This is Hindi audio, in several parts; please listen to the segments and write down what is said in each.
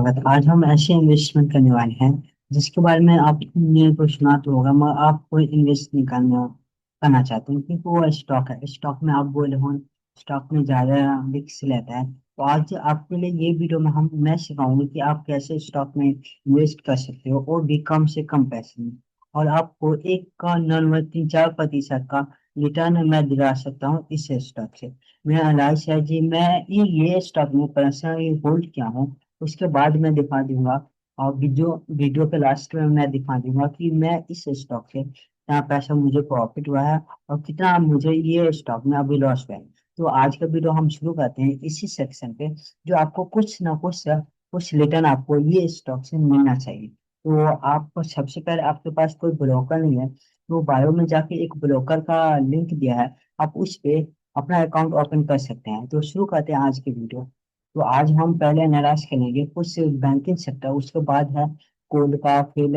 आज हम ऐसे इन्वेस्टमेंट करने वाले हैं जिसके बारे में आपने तो सुना तो होगा, मगर आप कोई इन्वेस्ट नहीं करना चाहते हैं क्योंकि वो स्टॉक है। स्टॉक में आप बोले हो स्टॉक में ज्यादा रिस्क लेता है। तो आज आपके लिए ये वीडियो में मैं सिखाऊंगी कि आप कैसे स्टॉक में इन्वेस्ट कर सकते हो और भी कम से कम पैसे में। और आपको एक का 99.4% का रिटर्न मैं दिला सकता हूँ इस स्टॉक से। मेरा एनालिसिस है जी, मैं ये स्टॉक में पर्सनली होल्ड किया हूँ। उसके बाद मैं दिखा दूंगा और वीडियो वीडियो के लास्ट में मैं दिखा दूंगा कि मैं इस स्टॉक से कितना पैसा मुझे प्रॉफिट हुआ है और कितना मुझे ये स्टॉक में अभी लॉस हुआ है। तो आज का वीडियो हम शुरू करते हैं इसी सेक्शन पे, जो आपको कुछ ना कुछ रिटर्न आपको ये स्टॉक से मिलना चाहिए। तो आपको सबसे पहले, आपके पास कोई ब्रोकर नहीं है तो बायो में जाके एक ब्रोकर का लिंक दिया है, आप उस पे अपना अकाउंट ओपन कर सकते हैं। तो शुरू करते हैं आज की वीडियो। तो आज हम पहले एनालाइज करेंगे कुछ बैंकिंग सेक्टर, उसके बाद है कोल का, फिर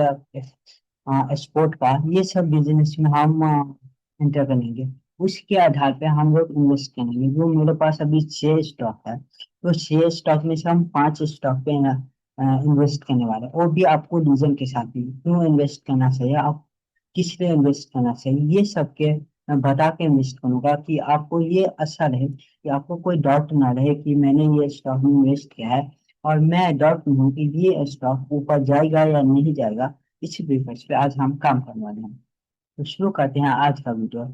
एक्सपोर्ट का, ये सब बिजनेस में हम एंटर करेंगे। उसके आधार पे हम लोग इन्वेस्ट करेंगे। जो मेरे पास अभी 6 स्टॉक है, तो 6 स्टॉक में से हम 5 स्टॉक पे इन्वेस्ट करने वाले हैं। और भी आपको रीजन के साथ भी क्यों इन्वेस्ट करना चाहिए, आप किस पे इन्वेस्ट करना चाहिए, ये सब के मैं बता के इन्वेस्ट करूंगा कि आपको ये अच्छा रहे, कि आपको कोई डाउट ना रहे कि मैंने ये स्टॉक में इन्वेस्ट किया है और मैं डाउट में हूँ कि ये स्टॉक ऊपर जाएगा या नहीं जाएगा। इसी बेसिस पे आज हम काम करने वाले हैं। तो शुरू करते हैं आज का वीडियो।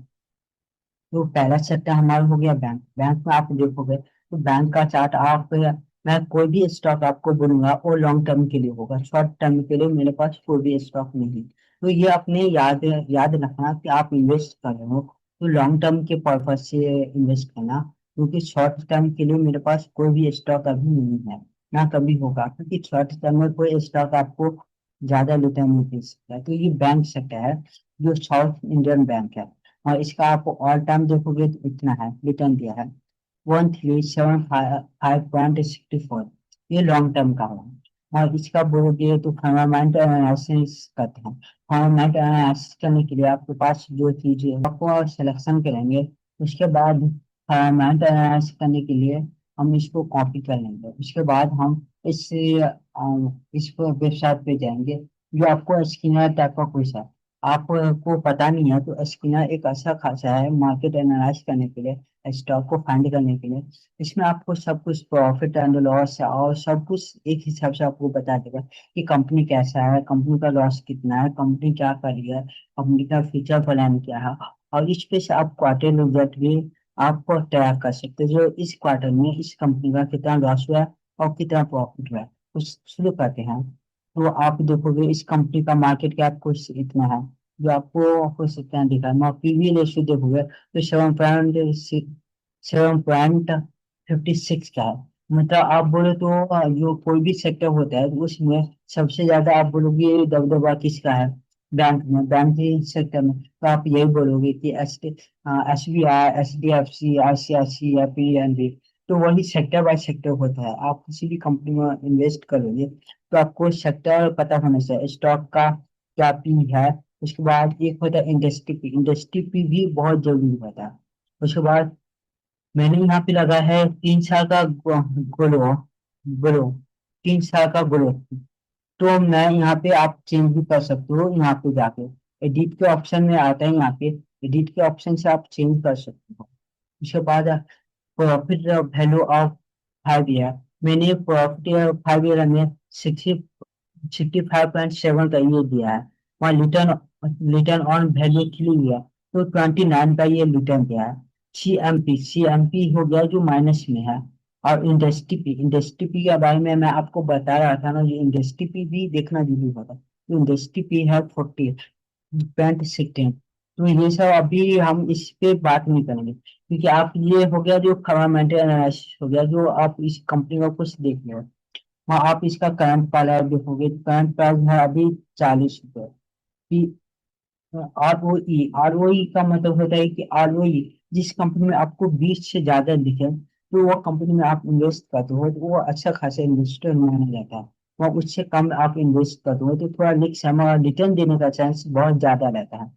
तो पहला सेक्टर हमारा हो गया बैंक। बैंक में आप देखोगे तो बैंक का चार्ट आप, मैं कोई भी स्टॉक आपको बोलूंगा वो लॉन्ग टर्म के लिए होगा, शॉर्ट टर्म के लिए मेरे पास कोई भी स्टॉक नहीं। तो ये अपने याद याद रखना कि आप इन्वेस्ट कर रहे हो तो लॉन्ग टर्म के पर्पज से इन्वेस्ट करना, क्योंकि शॉर्ट टर्म के लिए मेरे पास कोई भी स्टॉक अभी नहीं है, ना कभी होगा, क्योंकि शॉर्ट टर्म में कोई स्टॉक आपको ज्यादा रिटर्न नहीं दे सकता है। तो ये बैंक सेक्टर है जो साउथ इंडियन बैंक है, और इसका आप ऑल टाइम देखोगे तो इतना है रिटर्न दिया है, 1375.64। ये लॉन्ग टर्म का है। और इसका बोलोगे तो फंडामेंट एनालिसिस करते हैं। फंडामेंट एनालिसिस करने के लिए आपके पास जो चीजें आपको सिलेक्शन करेंगे, उसके बाद फंडामेंट एनालिसिस करने के लिए हम इसको कॉपी कर लेंगे। उसके बाद हम इस वेबसाइट पे जाएंगे, जो आपको स्किनर टाइप का कुछ है, आपको पता नहीं है तो स्किनर एक अच्छा खासा है मार्केट एनालाइज करने के लिए, स्टॉक को फाइंड करने के लिए। इसमें आपको सब कुछ प्रॉफिट एंड लॉस और सब कुछ एक हिसाब से आपको बता देगा कि कंपनी कैसा है, कंपनी का लॉस कितना है, कंपनी क्या कर रही है, कंपनी का फ्यूचर प्लान क्या है। और इस पे से आप क्वार्टर रिजल्ट भी आपको ट्रैक कर सकते हो, जो इस क्वार्टर में इस कंपनी का कितना लॉस हुआ है और कितना प्रॉफिट हुआ है। कुछ शुरू करते हैं। तो आप देखोगे इस कंपनी का मार्केट कैप कुछ इतना है, जो आपको हो सकता है दिखा है। पीवी रेशियो देखोगे तो 7.56 का है। मतलब आप बोले तो जो कोई भी सेक्टर होता है तो उसमें सबसे ज्यादा आप बोलोगे दबदबा किसका है, बैंक में, बैंकिंग सेक्टर में, तो आप यही बोलोगे कि SBI, HDFC, ICICI या PNB। तो वही सेक्टर बाय सेक्टर होता है। आप किसी भी कंपनी में इन्वेस्ट करोगे तो आपको सेक्टर पता होना चाहिए, स्टॉक का क्या पी है। उसके बाद एक होता है इंडस्ट्री पी, इंडस्ट्री पी भी बहुत जरूरी होता है। उसके बाद मैंने यहाँ पे लगा है 3 साल का ग्रो ग्रो 3 साल का ग्रो। तो मैं यहाँ पे आप चेंज भी कर सकते हो, यहाँ पे जाके एडिट के ऑप्शन में आता है, यहाँ पे एडिट के ऑप्शन से आप चेंज कर सकते हो। उसके बाद प्रॉफिट वैल्यू ऑफ 5 ईयर, मैंने प्रॉफिट 5 ईयर में 65.7 का ये दिया है। वहाँ return return on value 3 year तो 29 का ये रिटर्न दिया है। CMP हो गया जो माइनस में है। और इंडस्ट्री पी के बारे में मैं आपको बता रहा था ना, ये इंडस्ट्री पी भी देखना जरूरी होता है। तो इंडस्ट्री पी है 40.16। तो ये सब अभी हम इस पे बात नहीं करेंगे, क्योंकि आप ये हो गया जो फंडामेंटल एनालिसिस हो गया, जो आप इस कंपनी का कुछ देख रहे हो। हाँ, आप इसका करंट प्राइस देखोगे, करंट प्राइस है अभी 40 रुपये। ROE का मतलब होता है कि ROE जिस कंपनी में आपको 20 से ज्यादा दिखे तो वो कंपनी में आप इन्वेस्ट करते हो तो वो अच्छा खासा इन्वेस्टर माना जाता है। वह उससे कम आप इन्वेस्ट करते हो तो थोड़ा रिस्क हमारा रिटर्न देने का चांस बहुत ज्यादा रहता है।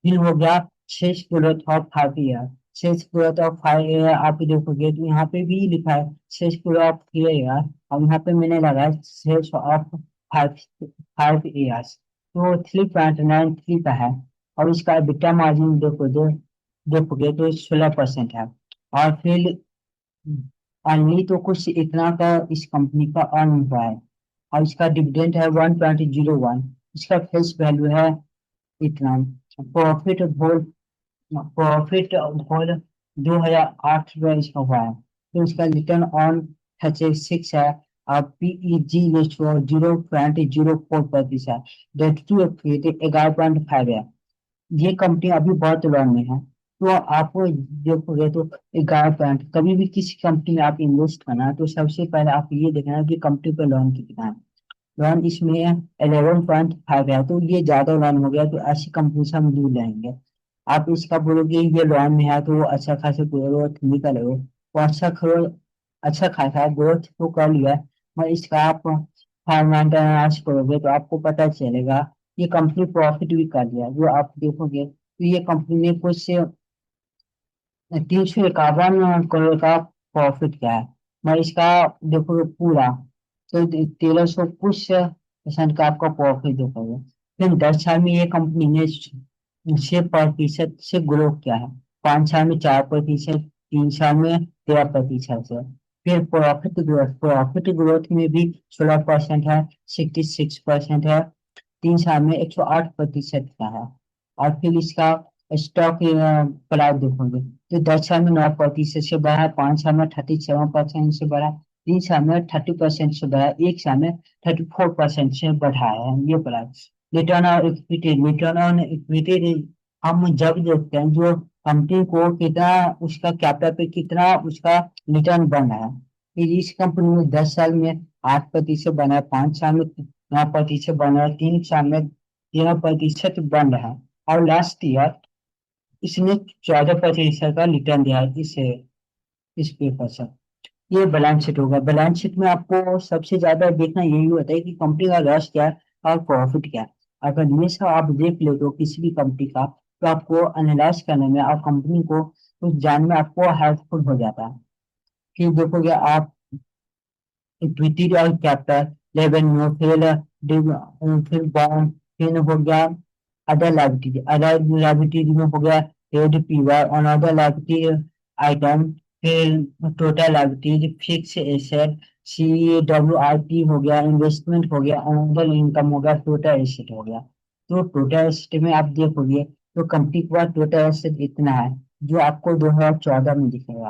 फिर हो गया 6 growth of 5 year. Sales growth of 5 आप देखोगे तो यहाँ पे भी लिखा है सेल्स ग्रोथ ऑफ 3 ईयर, और यहाँ पे मैंने लगाया सेल्स ऑफ 5 ईयर्स, तो 3.93 का है। और इसका EBITDA मार्जिन देखोगे तो 16% है। और फिर अर्नली तो कुछ इतना का इस कंपनी का अर्न हुआ है। और इसका डिविडेंड है 1.20 1, इसका फेस वैल्यू है इतना। प्रॉफिट होल प्रॉफिट होल 2008 में इसका हुआ है, तो इसका रिटर्न ऑन 36 है। और PEG ratio 0.04%, debt to equity 11.5 है। ये कंपनी अभी बहुत लॉन में है, तो आप देखोगे तो 11 पॉइंट, कभी भी किसी कंपनी में आप इन्वेस्ट करना है तो सबसे पहले आप ये देखना है कि कंपनी पे लोन कितना है। लोन इसमें 11.5 है, तो ये ज्यादा लोन हो गया, तो ऐसी कंपनी से हम दूर रहेंगे। आप इसका बोलोगे ये लोन में है तो वो अच्छा खासा ग्रोथ नहीं करेगा, वो अच्छा खासा ग्रोथ तो कर लिया है, मगर इसका आप फाइनेंस करोगे तो आपको पता चलेगा ये कंपनी प्रॉफिट भी कर लिया। जो आप देखोगे तो ये कंपनी ने कुछ 351 करोड़ का प्रॉफिट किया है, मैं इसका देखोगे पूरा तो 1300 कुछ % का आपका प्रॉफिट देखोगे। फिर 10 साल में ये कंपनी ने 6% से ग्रो किया है, 5 साल में 4%, 3 साल में 13% से। फिर प्रॉफिट ग्रोथ में भी 16% है, 66% है, 3 साल में 108% का है। और फिर इसका स्टॉक प्राइस देखोगे तो 10 साल में 9% से बढ़ा, 5 साल में 37% से बढ़ा, 3 साल में 30% से बढ़ा, 1 साल में 34% से बढ़ा है ये प्राइस। रिटर्न ऑन इक्विटी हम जब देखते हैं जो कंपनी को कितना उसका कैपिटल पे कितना उसका रिटर्न बन रहा है। फिर इस कंपनी में 10 साल में 8% बना है, 5 साल में 9% बना है, 3 साल में 13% बन रहा है। और लास्ट ईयर इसने 14% का रिटर्न दिया है इस पेपर से। ये बैलेंस शीट होगा, बैलेंस शीट में आपको सबसे ज्यादा देखना यही होता है कि कंपनी का लॉस क्या है और प्रॉफिट क्या है। अगर ये सब आप देख लेते हो किसी भी कंपनी का, तो आपको एनालाइज करने में और कंपनी को कुछ जानने में आपको हेल्पफुल हो जाता है। फिर देखोगे आप इक्विटी और कैपिटल रेवेन्यू, फिर बॉन्ड, फिर हो गया अदर लाइबिलिटी में हो गया हेड पीवर और अदर लाइबिलिटी आइटम, फिर total liability, fix asset, CWIP हो गया, इन्वेस्टमेंट हो गया, अनदर इनकम हो गया, टोटल एसेट हो गया। तो टोटल एसेट में आप देखोगे तो कंपनी के पास टोटल एसेट इतना है जो आपको 2014 में दिखेगा,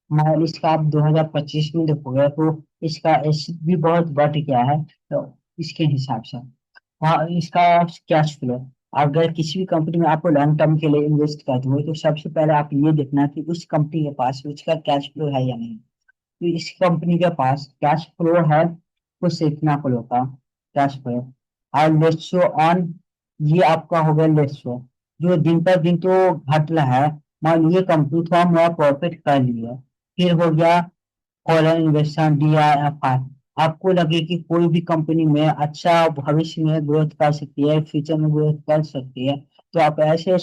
मगर इसका आप 2025 में देखोगे तो इसका एसेट भी बहुत बढ़ गया है। तो इसके हिसाब से हाँ, इसका कैश फ्लो, अगर किसी भी कंपनी में आपको लॉन्ग टर्म के लिए इन्वेस्ट करते हो तो सबसे पहले आप ये देखना कि उस कंपनी के पास उसका कैश फ्लो है या नहीं। तो इस कंपनी के पास कैश फ्लो है कुछ इतना फ्लो का कैश फ्लो। और लेट्सो ऑन, ये आपका हो गया लेट्सो, जो दिन पर दिन तो घट रहा है, मान लीजिए कंपनी थोड़ा मोड़ा प्रॉफिट कर लिया। फिर हो गया फॉरेन इन्वेस्टमेंट, DIFI, आपको लगे कि कोई भी कंपनी में अच्छा भविष्य में ग्रोथ कर सकती है, फ्यूचर में ग्रोथ कर सकती है, तो आप ऐसे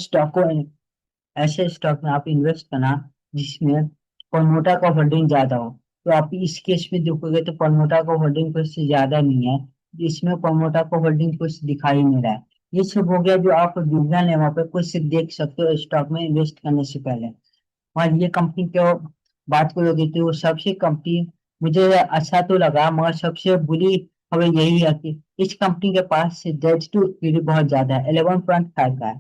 स्टॉक में आप इन्वेस्ट करना जिसमें प्रमोटर का होल्डिंग ज्यादा हो। तो आप इस केस में देखोगे तो प्रमोटर का होल्डिंग कुछ ज्यादा नहीं है, इसमें प्रमोटर का होल्डिंग कुछ दिखाई नहीं रहा है। ये सब हो गया जो आप विवरण है वहां पे कुछ देख सकते हो स्टॉक में इन्वेस्ट करने से पहले। और ये कंपनी की बात करोगे तो सबसे कंपनी मुझे अच्छा तो लगा, मगर सबसे बुरी खबर यही है कि इस कंपनी के पास डेट टू इक्विटी बहुत ज्यादा है, 11.5 का है।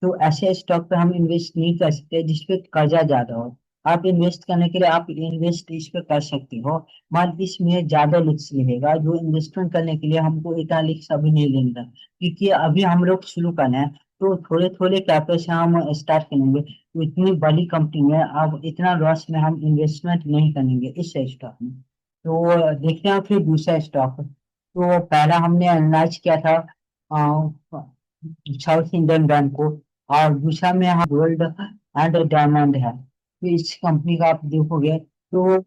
तो ऐसे स्टॉक पे हम इन्वेस्ट नहीं कर सकते जिसपे कर्जा ज्यादा हो। आप इन्वेस्ट करने के लिए आप इन्वेस्ट इस पे कर सकते हो, मगर इसमें ज्यादा रिस्क रहेगा। जो इन्वेस्टमेंट करने के लिए हमको इतना रिस्क अभी नहीं लेना, क्योंकि अभी हम लोग शुरू करना है, तो थोड़े थोड़े कैपिटल से हम स्टार्ट करेंगे। तो इतनी बड़ी कंपनी में अब इतना लॉस में हम इन्वेस्टमेंट नहीं करेंगे इस स्टॉक में। तो देखते हैं फिर दूसरा स्टॉक। तो पहला हमने एनालाइज किया था साउथ इंडियन बैंक को, और दूसरा में यहाँ गोल्ड एंड डायमंड है। तो इस कंपनी का आप देखोगे तो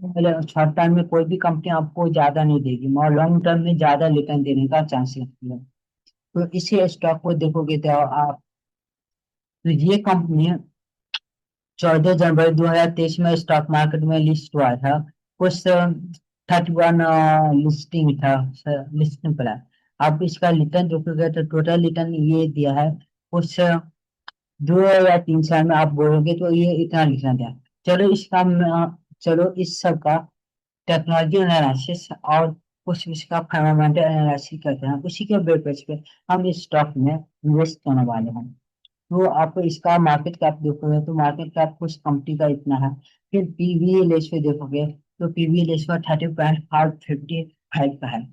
शॉर्ट टर्म में कोई भी कंपनी आपको ज्यादा नहीं देगी, मगर लॉन्ग टर्म में ज्यादा रिटर्न देने का चांस रखती है। तो इसी स्टॉक को देखोगे तो आप, तो ये कंपनी 14 जनवरी 2023 में स्टॉक मार्केट में लिस्ट हुआ था। कुछ 31 लिस्टिंग था, लिस्टिंग पड़ा। आप इसका रिटर्न देखोगे तो टोटल रिटर्न ये दिया है। कुछ 2 या 3 साल में आप बोलोगे तो ये इतना रिटर्न दिया। चलो इसका चलो इस सब का टेक्नोलॉजी एनालिसिस और कुछ इसका फंडामेंटल एनालिसिस करते हैं, उसी के बेस पे हम इस स्टॉक में इन्वेस्ट करने वाले हैं। तो आप इसका मार्केट कैप देखोगे तो मार्केट कैप कुछ कंपनी का इतना है। फिर पीवी रेशियो देखोगे तो पीवी रेशियो 30.555 का है,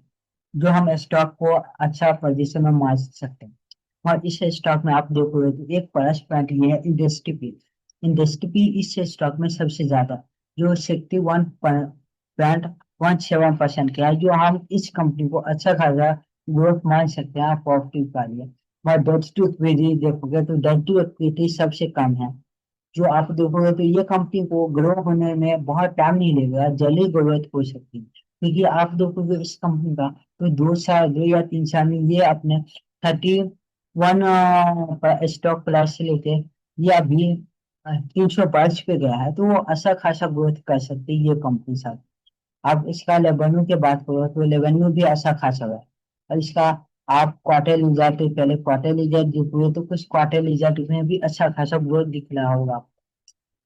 जो हम स्टॉक को अच्छा पोजीशन में मान सकते हैं। और इस स्टॉक में आप देखोगे तो एक प्लस पॉइंट ये है इंडस्ट्री पी। इंडस्ट्री पी इस स्टॉक में सबसे ज्यादा, जो 61.17% का है, जो हम इस कंपनी को अच्छा खासा ग्रोथ मान सकते हैं प्रॉफिट का लिए। और डेट टू इक्विटी देखोगे तो डेट टू इक्विटी सबसे कम है। जो आप देखोगे तो ये कंपनी को ग्रो होने में बहुत टाइम नहीं लगेगा, जल्दी ग्रोथ हो सकती है। क्योंकि आप देखोगे इस कंपनी का तो 2 साल, 2 या 3 साल में ये अपने 31 स्टॉक प्राइस से लेके ये अभी 322 पे गया है, तो वो अच्छा खासा ग्रोथ कर सकती है ये कंपनी साथ। आप इसका रेवेन्यू की बात करो तो रेवेन्यू भी अच्छा खासा है। और इसका आप क्वार्टर रिजल्ट, पहले क्वार्टर रिजल्ट देखोगे तो कुछ क्वार्टर रिजल्ट में भी अच्छा खासा ग्रोथ दिख रहा होगा।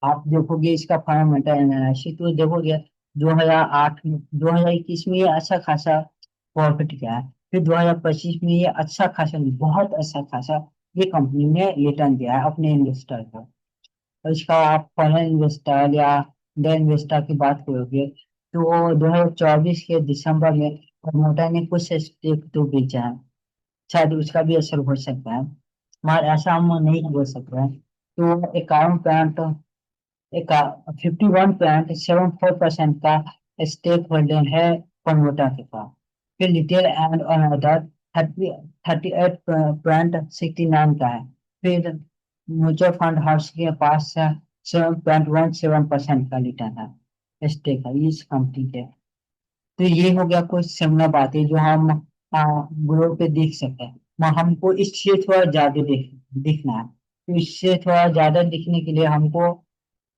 आप देखोगे इसका फंडामेंटल एनालिसिस तो देखोगे 2008 में, 2021 में ये अच्छा खासा प्रॉफिट किया है। फिर 2025 में ये अच्छा खासा नहीं, बहुत अच्छा खासा ये कंपनी ने रिटर्न दिया है अपने इन्वेस्टर को। और इसका आप फॉरेन इन्वेस्टर या इंडियन इन्वेस्टर की बात करोगे तो 2024 के दिसंबर में प्रमोटर ने कुछ स्टेक तो बेचा है, शायद उसका भी असर हो सकता है, मगर ऐसा हम नहीं बोल सकते हैं। तो 51.74% का स्टेक होल्डर है प्रमोटर के पास। फिर रिटेल एंड अनदर 38.69 का है। फिर म्यूचुअल फंड हाउस के पास 7.17% का रिटर्न है, स्टेक है इस कंपनी के। तो ये हो गया कुछ सिमिलर बातें जो हम ग्रुप पे देख सकते हैं। हमको इससे थोड़ा ज्यादा दिखना है, तो इससे थोड़ा ज्यादा दिखने के लिए हमको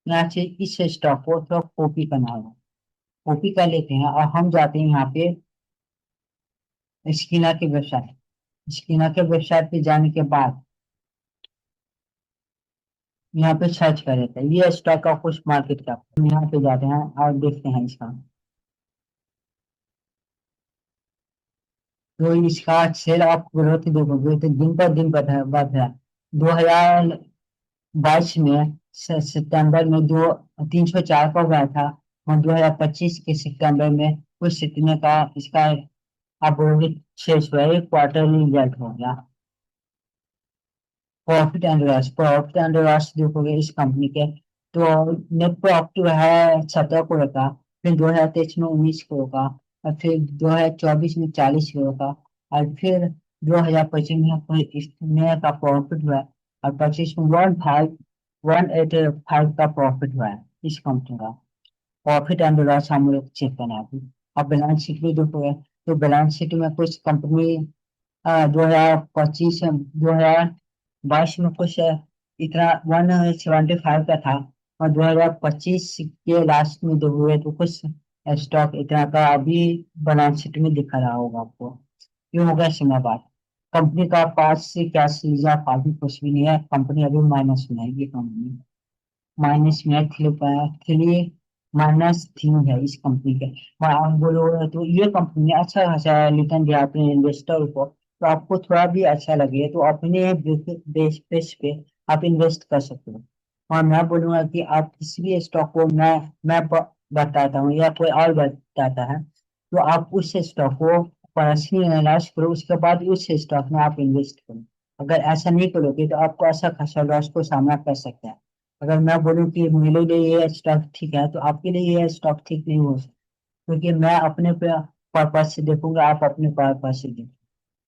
यहाँ से इस स्टॉक को थोड़ा कॉपी करना होगा। कॉपी कर लेते हैं और हम जाते हैं यहाँ पे स्कीना की वेबसाइट। स्कीना के वेबसाइट पे जाने के बाद यहाँ पे सर्च कर लेते हैं ये स्टॉक का कुछ मार्केट का, हम यहाँ पे जाते हैं और देखते हैं इसका। तो इसका सेल ऑफ ग्रोथ देखोगे तो दिन पर दिन बढ़ रहा है। 2022 में सितंबर में दो 304 का हुआ था, और 2025 के सितंबर में कुछ इतने का इसका अब रोहित शेष हुआ, एक क्वार्टरली रिजल्ट हो गया। प्रॉफिट एंड लॉस देखोगे इस कंपनी के तो नेट प्रॉफिट है 17 करोड़ का। फिर 2023 में 19 करोड़ का, और फिर 2024 में 40 करोड़ का, और फिर 2025 में कोई इसमें का प्रॉफिट हुआ है। और 25 में 185 का प्रॉफिट हुआ है इस कंपनी का। प्रॉफिट एंड लॉस हम लोग चेक करना है अभी। अब बैलेंस शीट भी देखोगे तो बैलेंस शीट में कुछ कंपनी 2025 2022 में कुछ इतना 175 का था, और 2025 के लास्ट में जो हुए तो कुछ स्टॉक इतना का अभी बैलेंस शीट में दिखा रहा होगा आपको। ये हो गया सिंह बात। कंपनी का पास से कैश रिजर्व अभी कुछ भी नहीं है, कंपनी अभी माइनस में है। ये कंपनी माइनस में है, 3 है इस कंपनी के। और आप बोलो तो ये कंपनी अच्छा खासा रिटर्न दिया अपने इन्वेस्टर को, तो आपको थोड़ा भी अच्छा लगे तो अपने बेस बेस पे आप इन्वेस्ट कर सकते हो। और मैं बोलूंगा कि आप किसी भी स्टॉक को बताता हूँ या कोई और बताता है तो आप उस स्टॉक को पर्सनली एनालाइज करो, उसके बाद उस स्टॉक में आप इन्वेस्ट करो। अगर ऐसा नहीं करोगे तो आपको ऐसा खासा लॉस को सामना कर सकते हैं। अगर मैं बोलूँ कि मेरे लिए ये स्टॉक ठीक है तो आपके लिए ये स्टॉक ठीक नहीं हो सकता, क्योंकि मैं अपने पर्पज से देखूंगा, आप अपने पर्पज से देखो।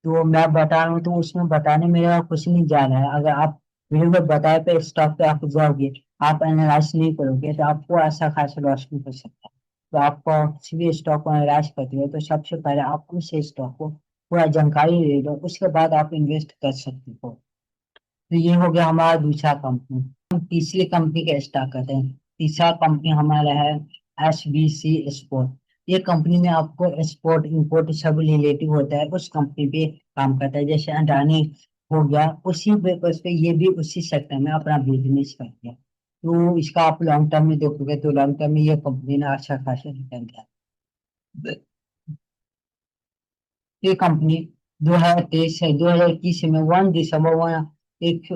तो मैं बता रहा हूँ तो उसमें बताने में मेरा कुछ नहीं जा रहा है। अगर आप मेरे को बताए पे स्टॉक पे आप जाओगे, आप एनालाइज नहीं करोगे तो आपको ऐसा खासा लॉस भी हो सकता है। तो आप किसी भी स्टॉक को एनालाइज करते हो तो सबसे पहले आप उस स्टॉक को पूरा जानकारी ले लो, उसके बाद आप इन्वेस्ट कर सकते हो। तो ये हो गया हमारा दूसरा कंपनी। हम तीसरी कंपनी का स्टार्ट करते हैं। तीसरा कंपनी हमारा है SBC स्पोर्ट। ये कंपनी में आपको एक्सपोर्ट इंपोर्ट सब रिलेटिव होता है, उस कंपनी पे काम करता है। जैसे अडानी हो गया, उसी बेस पे ये भी उसी सेक्टर में अपना बिजनेस करते हैं। तो इसका आप लॉन्ग टर्म में देखोगे तो लॉन्ग टर्म में ये कंपनी ने अच्छा खासा रिटर्न दिया। ये कंपनी 2023 से 2021 में 1 दिसंबर एक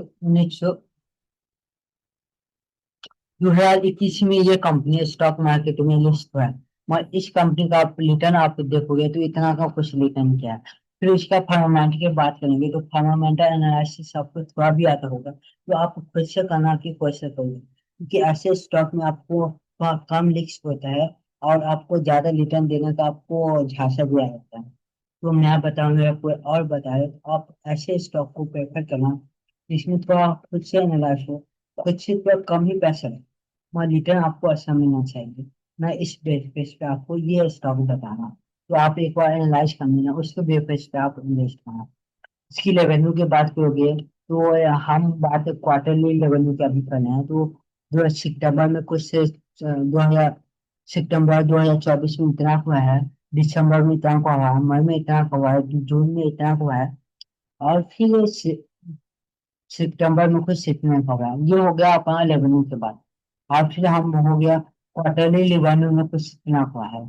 2021 में ये कंपनी स्टॉक मार्केट में लिस्ट हुआ है। मगर इस कंपनी का आप रिटर्न आप देखोगे तो इतना का कुछ रिटर्न क्या है। फिर इसका फंडामेंटल की बात करेंगे तो फंडामेंटल एनालिसिस आपको थोड़ा भी आता होगा तो आप खुद से करना की कोशिश करोगे, क्योंकि ऐसे स्टॉक में आपको थोड़ा कम रिस्क होता है और आपको ज्यादा रिटर्न देने का आपको झांसा भी आ जाता है। तो मैं बताऊंगा या कोई और बताए तो आप ऐसे स्टॉक को प्रेफर करना जिसमें थोड़ा खुद से एनालाइज हो, खुद से थोड़ा कम ही पैसा है, मगर रिटर्न आपको अच्छा मिलना चाहिए। मैं इस बेस पे आपको ये स्टॉक बताना, तो आप एक बार एनालाइज कर लेना, उसके बेस पे आप इन्वेस्ट करना। इसकी रेवेन्यू की बात करोगे तो हम बात क्वार्टरली रेवेन्यू की अभी कर रहे हैं। तो जो सितंबर में कुछ से 2000 सितंबर 2024 में इतना हुआ है, दिसंबर में इतना का हुआ है, मई में इतना का हुआ है, जून में इतना हुआ है, और फिर सितंबर में कुछ इतना का हुआ है। ये हो गया अपना रेवेन्यू के बाद। और फिर हम हो गया क्वार्टरली रेवेन्यू में कुछ इतना हुआ है।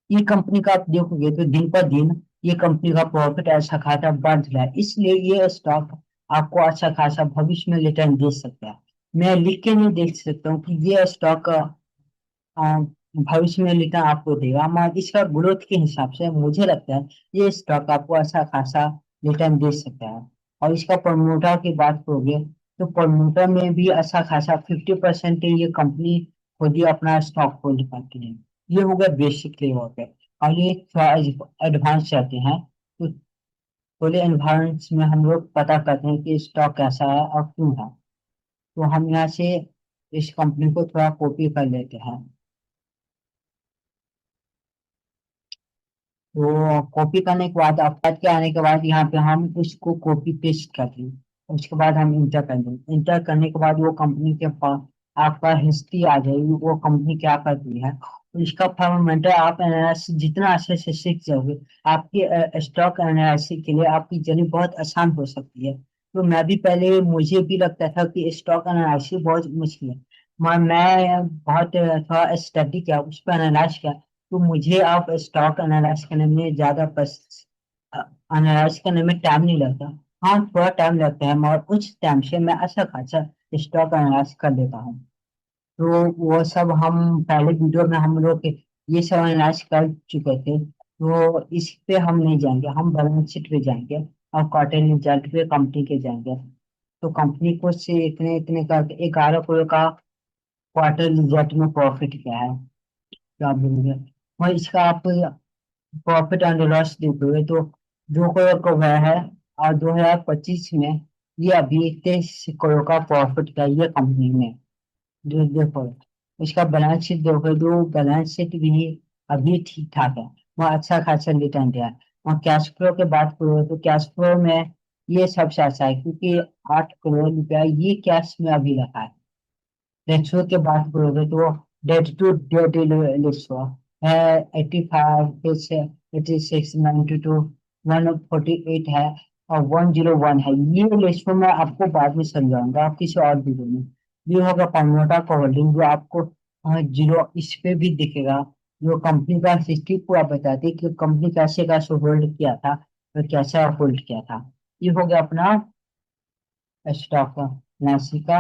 ये कंपनी का आप देखोगे तो दिन पर दिन ये कंपनी का प्रॉफिट अच्छा खासा बढ़ रहा है, इसलिए ये स्टॉक आपको अच्छा खासा भविष्य में रिटर्न दे सकता है। मैं लिख के नहीं देख सकता हूँ कि ये स्टॉक भविष्य में रिटर्न आपको देगा, मगर इसका ग्रोथ के हिसाब से मुझे लगता है ये स्टॉक आपको अच्छा खासा रिटर्न दे सकता है। और इसका प्रमोटर की बात करोगे तो प्रमोटर में भी अच्छा खासा 50% ये कंपनी खुद ही अपना स्टॉक होल्ड करती है। ये हो गया बेसिक लेवल पे। और ये थोड़ा एडवांस जाते हैं तो थोड़े एनवायरमेंट्स में हम लोग पता करते हैं कि स्टॉक कैसा है और क्यों है। तो हम यहाँ से इस कंपनी को थोड़ा कॉपी कर लेते हैं। तो कॉपी करने के बाद अपलोड के आने के बाद यहाँ पे हम उसको कॉपी पेस्ट कर दें। उसके बाद हम इंटर कर दें। इंटर करने के बाद वो कंपनी के पास आपका हिस्ट्री आ जाएगी, वो कंपनी क्या करती है। तो इसका फंडामेंटल आप एनालिसिस जितना अच्छे से सीख जाओगे, आपकी स्टॉक एनालिसिस के लिए आपकी जर्नी बहुत आसान हो सकती है। तो मैं भी पहले मुझे भी लगता था कि स्टॉक एनालिसिस बहुत मुश्किल है, मगर मैं बहुत थोड़ा स्टडी किया, उस पर एनालाइज किया, तो मुझे आप स्टॉक एनालाइज करने में ज्यादा एनालाइज करने में टाइम नहीं लगता। हाँ थोड़ा टाइम लगता है, मगर उस टाइम से मैं अच्छा खासा स्टॉक एनालाइज कर लेता हूँ। तो वो सब हम पहले वीडियो में हम लोग ये सब एनालाइज कर चुके थे, तो इस पे हम नहीं जाएंगे, हम बैलेंस शीट पे जाएंगे और क्वार्टर रिजल्ट पे कंपनी के जाएंगे। तो कंपनी को से इतने इतने का 11 करोड़ का क्वार्टर रिजल्ट में प्रॉफिट क्या है, क्या बोलेंगे। वही इसका आप प्रॉफिट एंड लॉस देखोगे तो 2 करोड़ का हुआ है, और 2025 में ये अभी 23 करोड़ का प्रॉफिट का ये कंपनी ने। जो देखो इसका बैलेंस शीट देखो तो बैलेंस शीट भी अभी ठीक ठाक है, वहाँ अच्छा खासा रिटर्न दिया है। और कैश फ्लो की बात करो तो कैश फ्लो में ये सबसे अच्छा है, क्योंकि 8 करोड़ रुपया ये कैश में अभी रखा है। रेशो की बात करोगे तो डेट टू डेट रेशो है 85, 86, 92, 148 है, और 101 है। ये रेशो मैं आपको बाद में समझाऊंगा, आप किसी और वीडियो में। ये होगा प्रमोटर का होल्डिंग जो आपको जीरो इस पे भी दिखेगा, जो कंपनी का हिस्ट्री पूरा बताती है कि कंपनी कैसे कैसे होल्ड किया था और कैसा होल्ड किया था। ये हो गया अपना स्टॉक नासी का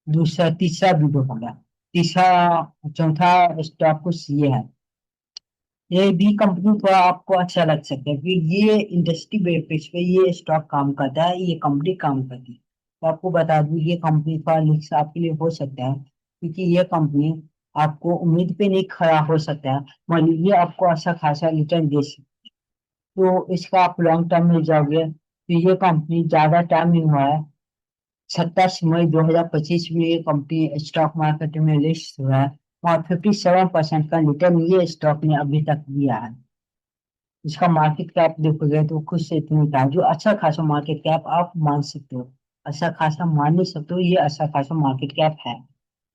दूसरा तीसरा वीडियो होगा। तीसरा चौथा स्टॉक कुछ ये है। ये भी कंपनी थोड़ा आपको अच्छा लग सकता है, क्योंकि ये इंडस्ट्री बेसिस पे ये स्टॉक काम करता है, ये कंपनी काम करती है। तो आपको बता दूं ये कंपनी का रिस्क आपके लिए हो सकता है, क्योंकि ये कंपनी आपको उम्मीद पे नहीं खड़ा हो सकता है, मगर ये आपको अच्छा खासा रिटर्न दे सकती है। तो इसका आप लॉन्ग टर्म में जाओगे तो ये कंपनी ज्यादा टाइम नहीं हुआ है, 27 मई 2025 में ये कंपनी स्टॉक मार्केट में लिस्ट हुआ है, और 57% का रिटर्न ये स्टॉक ने अभी तक दिया है। इसका मार्केट कैप देखोगे तो खुद से इतनी का है, जो अच्छा खासा मार्केट कैप आप मान सकते हो। अच्छा खासा मान नहीं सकते हो, ये अच्छा खासा मार्केट कैप है।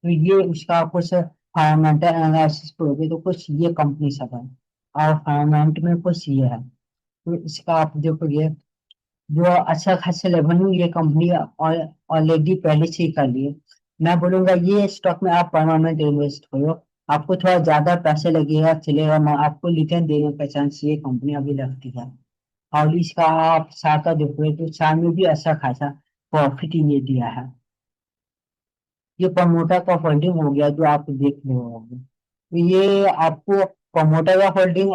तो ये उसका कुछ फंडामेंटल एनालिसिस करोगे तो कुछ ये कंपनी सब है, और फंडामेंट में कुछ ये है। तो इसका आप देखोगे जो अच्छा खासा रेवेन्यू ये कंपनी ऑलरेडी पहले से ही कर लिए। मैं बोलूंगा ये स्टॉक में आप परमानेंट इन्वेस्ट करो। आपको थोड़ा ज्यादा पैसे लगेगा चलेगा, आपको रिटर्न देने का चांस ये कंपनी अभी लगती है। और इसका आप साल का देखोगे तो साल में भी अच्छा खासा प्रॉफिट ये दिया है। ये प्रमोटर का होल्डिंग हो गया जो आप देख रहे होंगे। तो ये आपको प्रमोटर का होल्डिंग,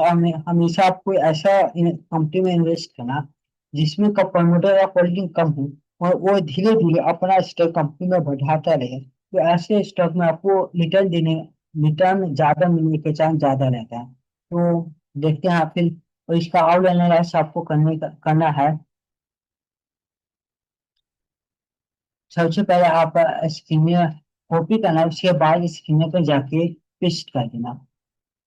हमेशा आपको ऐसा कंपनी में इन्वेस्ट करना जिसमें का प्रमोटर का होल्डिंग कम हो, और वो धीरे धीरे अपना स्टॉक कंपनी में बढ़ाता रहे। तो ऐसे स्टॉक में आपको रिटर्न ज्यादा मिलने के चांस ज्यादा रहता है। तो देखते हैं आप फिर। और इसका आउट एनालाइज आपको करना है। सबसे पहले आप स्क्रीन में कॉपी करना, उसके बाद स्क्रीन पर जाके पेस्ट कर देना,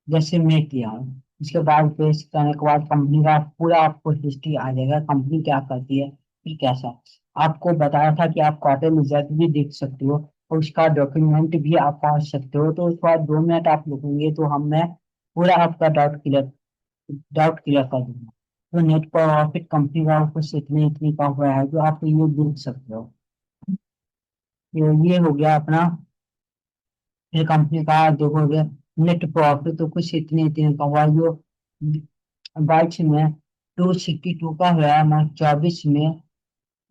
जैसे मैं किया हूँ। उसके बाद पेस्ट करने के बाद कंपनी का पूरा आपको हिस्ट्री आ जाएगा, कंपनी क्या करती है फिर कैसा। आपको बताया था कि आप क्वार्टर रिजल्ट भी देख सकते हो, और उसका डॉक्यूमेंट भी आप पढ़ सकते हो। तो उसके बाद 2 मिनट आप लिखेंगे तो हम मैं पूरा आपका डाउट क्लियर कर दूंगा। तो नेट प्रॉफिट कंपनी का कुछ इतने इतने का हुआ है जो आप ये देख सकते हो। ये हो गया अपना। फिर कंपनी का देखोगे नेट प्रॉफिट तो कुछ इतने इतने का हुआ जो 22 में 262 का हुआ है, मैं 24 में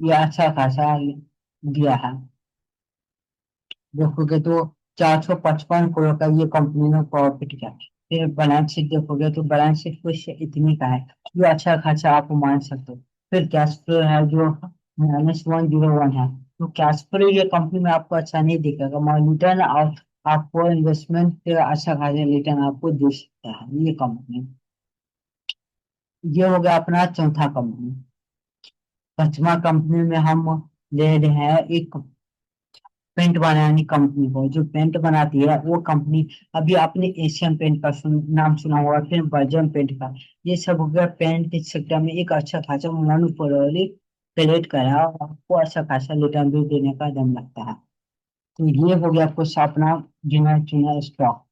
ये अच्छा खासा दिया है। देखोगे तो 455 करोड़ का ये कंपनी ने प्रॉफिट किया। फिर बैलेंस शीट देखोगे तो बैलेंस शीट कुछ इतनी का है जो अच्छा खासा आप मान सकते हो। फिर कैश फ्लो है जो -101 है। तो कैश फ्लो ये कंपनी में आपको अच्छा नहीं दिखेगा, मगर रिटर्न और आपको इन्वेस्टमेंट पे अच्छा खासा रिटर्न आपको दे सकता है ये कंपनी। ये हो गया अपना चौथा कंपनी। पांचवा कंपनी में हम ले रहे हैं एक पेंट बनाने कंपनी को, जो पेंट बनाती है वो कंपनी। अभी आपने एशियन पेंट का नाम सुना होगा, फिर बर्जन पेंट का। ये सब हो गया पेंट के सेक्टर में एक अच्छा खासा मोनोपोली क्रिएट करा, और आपको अच्छा खासा रिटर्न भी देने का दम लगता है। तो ये हो गया कुछ अपना गिना चुना स्टॉक।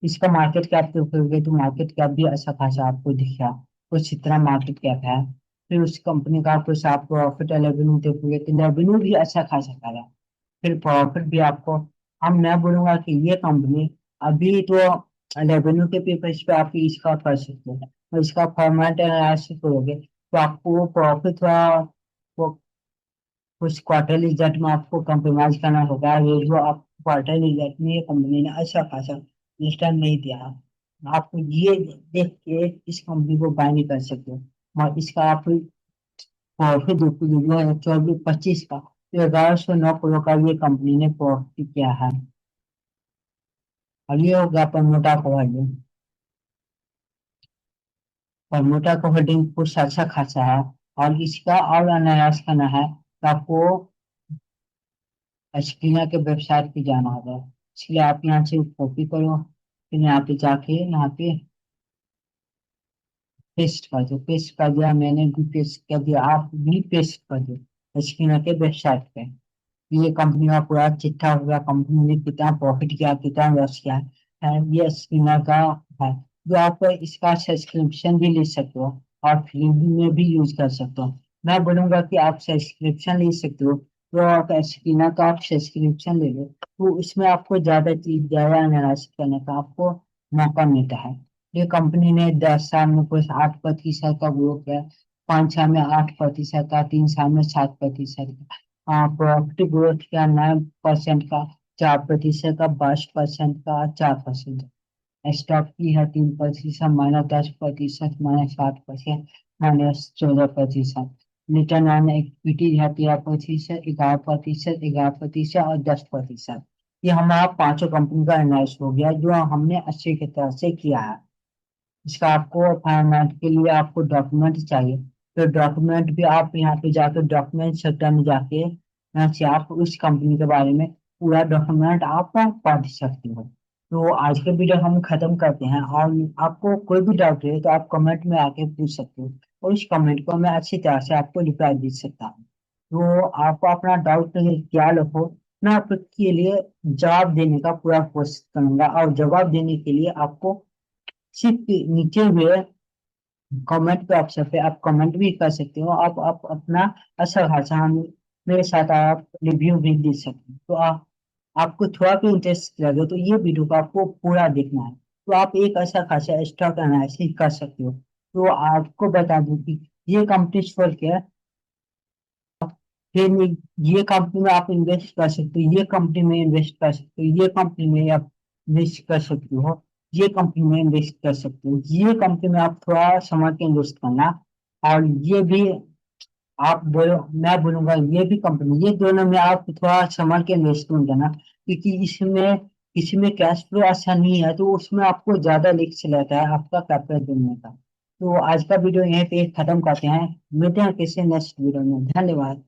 इसका मार्केट कैप देखोगे तो मार्केट कैप भी अच्छा खासा आपको दिखेगा, कुछ इतना मार्केट कैप है। फिर उस कंपनी का कुछ आप प्रॉफिट रेवेन्यू देखोगे तो रेवेन्यू भी अच्छा खासा करा। फिर प्रॉफिट भी आपको, हम मैं बोलूंगा कि ये कंपनी अभी तो रेवेन्यू के पेपर्स पे आप इसका कर सकते हो, और इसका फॉर्मेट एनालिसिस करोगे तो आपको वो प्रॉफिट हुआ वो कुछ क्वार्टरली रिजल्ट में आपको कंप्रोमाइज करना होगा। ये जो आप क्वार्टरली रिजल्ट में ये कंपनी ने अच्छा खासा रिटर्न नहीं दिया, आप ये देख के इस कंपनी को बाय नहीं कर सकते हो। और इसका आप प्रॉफिट देखोगे 24-25 का, तो 1109 करोड़ का ये कंपनी ने प्रॉफिट किया है। और ये हो गया प्रमोटा का होल्डिंग। प्रमोटा का होल्डिंग कुछ अच्छा खासा है, और इसका और एनालाइज करना है तो आपको स्क्रीना के वेबसाइट पे जाना होगा। इसलिए आप यहाँ से कॉपी करो, फिर यहाँ पे जाके यहाँ पे पेस्ट कर दो। पेस्ट कर दिया मैंने भी, पेस्ट कर दिया आप भी पेस्ट कर दो स्क्रीना के वेबसाइट पे। ये कंपनी का पूरा चिट्ठा होगा, कंपनी ने कितना प्रॉफिट किया कितना लॉस किया है, ये स्कीमर का है। जो आप इसका सब्सक्रिप्शन भी ले सकते हो, और फ्री में भी यूज कर सकते हो। मैं बोलूंगा कि आप सब्सक्रिप्शन ले सकते हो, तो आप स्कीमर का आप सब्सक्रिप्शन ले लो, तो उसमें आपको ज्यादा चीज ज्यादा एनालाइज करने का आपको मौका मिलता है। ये कंपनी ने 10 साल में कुछ 8% का ग्रोथ किया, 5 साल में 8% का, 3 साल में 7% का। प्रॉफिट ग्रोथ किया 9% का, 4% का, 22% का, 4%। स्टॉक की है 3%, -10%, -7%, -14%। रिटर्न ऑन इक्विटी है 13%, 11%, 11% और 10%। ये हमारा पांचों कंपनी का एनालिसिस हो गया जो हमने अच्छे की तरह से किया है। इसका आपको फाइनेंस के लिए आपको डॉक्यूमेंट चाहिए, तो डॉक्यूमेंट भी आप यहाँ पे जाकर डॉक्यूमेंट सेक्टर में जाके यहाँ से आप उस कंपनी के बारे में पूरा डॉक्यूमेंट आप पढ़ सकते हो। तो आज के वीडियो हम खत्म करते हैं, और आपको कोई भी डाउट है तो आप कमेंट में आके पूछ सकते हो, और इस कमेंट को मैं अच्छी तरह से आपको रिप्लाई दे सकता हूँ। तो आपको अपना डाउट क्या हो, मैं आपके लिए जवाब देने का पूरा कोशिश करूंगा, और जवाब देने के लिए आपको सिर्फ नीचे हुए कमेंट पे ऑप्शन पे आप कमेंट भी कर सकते हो। आप अपना अच्छा खासा हम मेरे साथ आप रिव्यू भी दे सकते हो। तो आपको थोड़ा भी इंटरेस्ट लगे तो ये वीडियो को आपको पूरा देखना है, तो आप एक अच्छा खासा स्टॉक एनालिसिस कर सकते हो। तो आपको बता दूं कि ये कंपनी छोड़ के फिर ये कंपनी में आप इन्वेस्ट कर सकते हो, ये कंपनी में इन्वेस्ट कर सकते हो, ये कंपनी में आप इन्वेस्ट कर सकते हो, ये कंपनी में इन्वेस्ट कर सकते हो, ये कंपनी में आप थोड़ा समझ के इन्वेस्ट करना। और ये भी आप बोलो, मैं बोलूंगा ये भी कंपनी, ये दोनों में आप थोड़ा संभल के इन्वेस्टमेंट करना, क्योंकि इसमें कैश फ्लो अच्छा नहीं है, तो उसमें आपको ज्यादा रिस्क रहता है आपका कैपिटल देने का। तो आज का वीडियो यहीं पे खत्म करते हैं, मिलते हैं किसी नेक्स्ट वीडियो में। धन्यवाद।